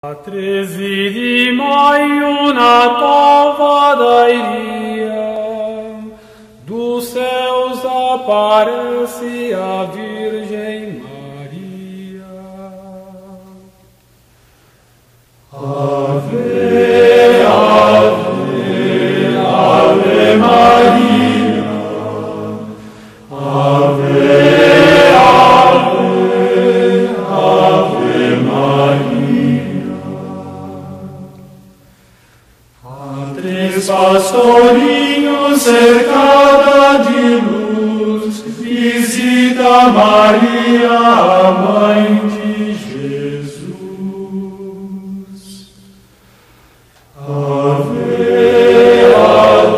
A 13 de maio, Natal vadairia, dos céus aparece a Virgem Maria. Ave, ave, ave Maria, ave, ave, ave Maria. Três pastorinhos cercada de luz, visita Maria, a mãe de Jesus. Ave, ave.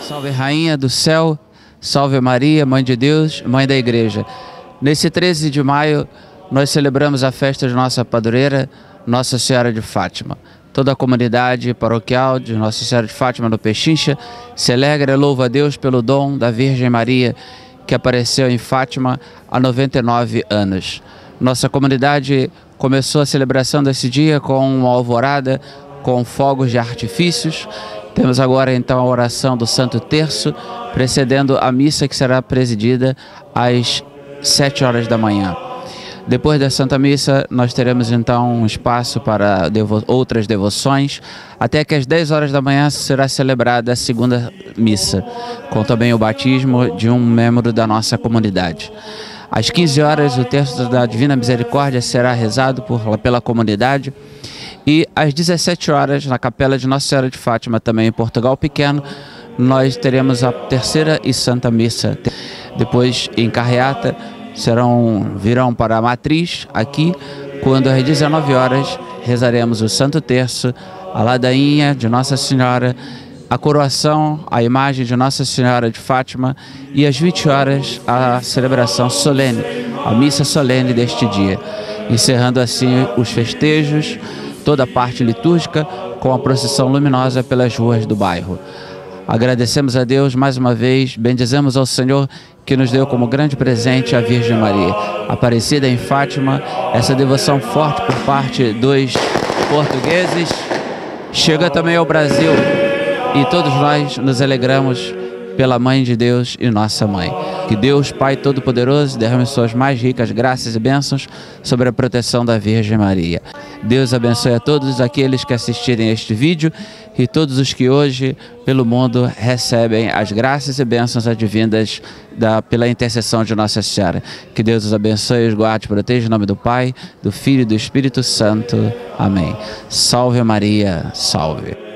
Salve Rainha do Céu, salve Maria, Mãe de Deus, Mãe da Igreja. Nesse 13 de maio, nós celebramos a festa de nossa padroeira, Nossa Senhora de Fátima. Toda a comunidade paroquial de Nossa Senhora de Fátima no Pechincha se alegra e louva a Deus pelo dom da Virgem Maria, que apareceu em Fátima há 99 anos. Nossa comunidade começou a celebração desse dia com uma alvorada, com fogos de artifícios. Temos agora então a oração do Santo Terço, precedendo a missa que será presidida às 7 horas da manhã. Depois da Santa Missa, nós teremos então um espaço para outras devoções, até que às 10 horas da manhã será celebrada a segunda missa, com também o batismo de um membro da nossa comunidade. Às 15 horas, o Terço da Divina Misericórdia será rezado pela comunidade. E às 17 horas, na Capela de Nossa Senhora de Fátima, também em Portugal Pequeno, nós teremos a terceira e Santa Missa. Depois, em Carreata, virão para a Matriz, aqui, quando às 19 horas rezaremos o Santo Terço, a ladainha de Nossa Senhora, a coroação, a imagem de Nossa Senhora de Fátima, e às 20 horas a celebração solene, a missa solene deste dia, encerrando assim os festejos, toda a parte litúrgica, com a procissão luminosa pelas ruas do bairro. Agradecemos a Deus mais uma vez, bendizemos ao Senhor que nos deu como grande presente a Virgem Maria. Aparecida em Fátima, essa devoção forte por parte dos portugueses chega também ao Brasil, e todos nós nos alegramos pela Mãe de Deus e nossa Mãe. Que Deus, Pai Todo-Poderoso, derrame suas mais ricas graças e bênçãos sobre a proteção da Virgem Maria. Deus abençoe a todos aqueles que assistirem este vídeo e todos os que hoje, pelo mundo, recebem as graças e bênçãos advindas pela intercessão de Nossa Senhora. Que Deus os abençoe, os guarde e proteja, em nome do Pai, do Filho e do Espírito Santo. Amém. Salve Maria, salve.